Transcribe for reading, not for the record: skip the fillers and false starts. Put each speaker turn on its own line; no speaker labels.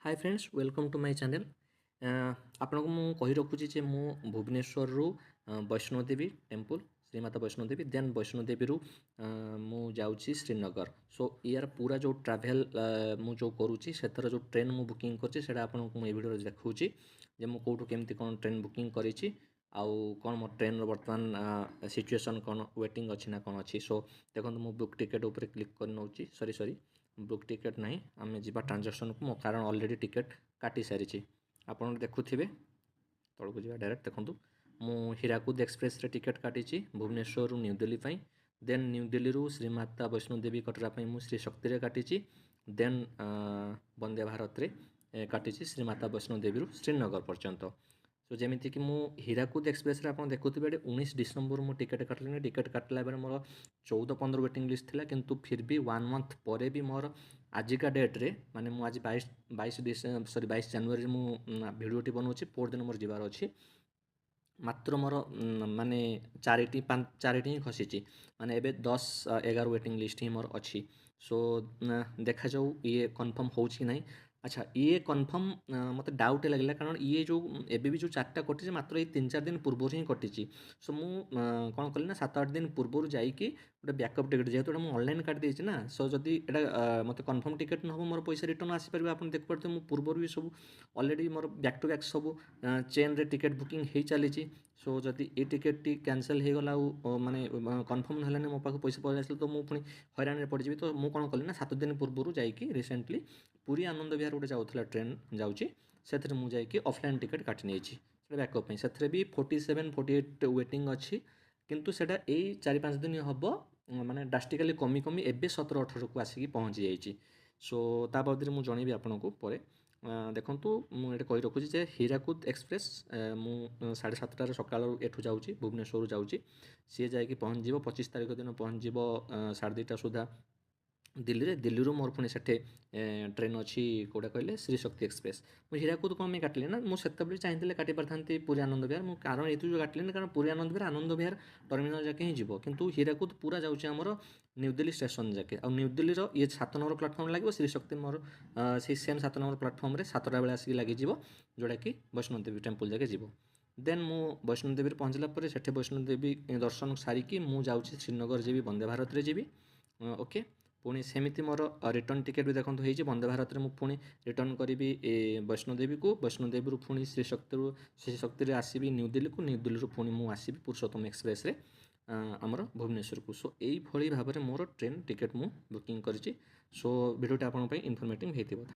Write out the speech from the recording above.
Hi friends welcome to my channel आपको मु कही रखुची जे मु भुवनेश्वर रु वैष्णोदेवी टेम्पल श्रीमाता वैष्णोदेवी देन वैष्णोदेवी रु मु जाउची श्रीनगर सो यार पूरा जो ट्रैवल मु जो करूची सेथर जो ट्रेन मु बुकिंग करची सेटा आपनको मु ए वीडियो रे देखौची जे मु कोठु केमती कोन ट्रेन बुकिंग करिची आउ कोन मो ट्रेन रो वर्तमान सिचुएशन कोन वेटिंग अछि ना कोन अछि सो देखंतु मु बुक टिकेट ऊपर क्लिक कर नउची सॉरी बुक टिकेट नहीं आम जी ट्रांजेक्शन को मो कारण ऑलरेडी टिकेट काटी सारी आप देखुवे तौक जा डायरेक्ट देखूँ मु हीराकुद एक्सप्रेस रे टिकेट काटी Bhubaneswar new Delhi then new Delhi रु श्रीमाता वैष्णोदेवी कटरा मु श्री शक्ति रे काटी देन वंदे भारत रे काटी श्रीमाता वैष्णोदेवी रु श्रीनगर पर्यंत सो जमीती कि मु हीराकुद एक्सप्रेस रे आप देखुवे 19 डिसेम्बर मु टिकेट काटली टिकेट काटला बेले मोर 14-15 वेटिंग लिस्ट थिला किंतु फिर भी 1 मंथ परे भी मोर आजिका डेट रे माने मु आज 22 जनवरी मु भिडियोटी बनाऊँगी पोर दिन मोर जीवार अच्छी मात्र मोर माने चारिटी ही खसी माने एबे 10-11 वेटिंग लिस्ट ही मोर अच्छी सो देखा जाऊ ये कन्फर्म हो नहीं। अच्छा ये कन्फर्म मत डाउट लगे कारण ये जो एबे भी जो 4टा कटी मात्र ये 3-4 दिन पूर्व ही कटी सो मु कौन कली ना 7-8 दिन पूर्व जाइए गोटे बैकअप टिकेट जेहतु मुझे ऑनलाइन काट देती ना सो जदि एटा मत कन्फर्म टिकेट न हो मोर पैसा रिटर्न आसीपर आप देखिपे मुझे पूर्व भी सब already more back to back सब चेन रे टिकेट बुकिंग हो चली सो जदि ये टिकेट टी कैंसल हो गला माने कन्फर्म ना मो पाख पैसा पलि आस तो मुझे हईराण पड़जी तो मुझे कौन कली ना 7 दिन पूर्व जाइए रिसेंटली पुरी आनंद विहार गोटे जाऊला ट्रेन जाऊँगी से मुझे ऑफलाइन टिकेट काटी नहीं बैकअप से भी 47-48 वेटिंग अच्छी किंतु सेटा यही 4-5 दिन हम माने ड्रास्टिकली कमी कमी एबे 17-18 को आसिक पहुँची जाइए सो ता बाबद मुझे जनइबी आपको पर देखूँ मुझे कही रखुची जे हीराकुद एक्सप्रेस मु 7:30 सकाल एठू जाऊँगी भुवनेश्वर जाऊँगी सी जाकि पहुँच 25 तारीख दिन पहुँच 2:30 सुधा दिल्ली रू मोर पुणी से ट्रेन अच्छी कौटा कहले श्री शक्ति एक्सप्रेस मुझे हीराकुद कम काटली ना मुझे चाहिए काटी पारि पुरी आनंद विहार मुझे कारण ये जो काटली कारण पुरी आनंद विहार टर्मिनाल जाके ही जीव किंतु हीराकुद पूरा जाऊँच आमर न्यू दिल्ली स्टेशन जाके आ न्यू दिल्ली ये 7 नंबर प्लाटफर्म लगे श्री शक्ति मोर से सेम 7 नंबर प्लाटफर्म 7टा बेले आसिक लगे जोटा कि वैष्णोदेवी टेम्पल जाके जीव देन मु वैष्णोदेवी पहुँचला से वैष्णोदेवी दर्शन सारिकी मुझे श्रीनगर जी वंदे भारत रे जी ओके पुणी सेमती मोर रिटर्न टिकेट भी देखो होती वंदे भारत में मुझे रिटर्न करी वैष्णोदेवी को वैष्णोदेवी पुणी श्रीशक्ति आसबि न्यू दिल्ली को न्यू दिल्ली पुणी मुझे आसबि पुरुषोत्तम एक्सप्रेस रे आमर भुवनेश्वर को सो यही भाव में मोर ट्रेन टिकेट मु बुकिंग करी सो भिडियोटी आपन इनफॉर्मेटिव होती।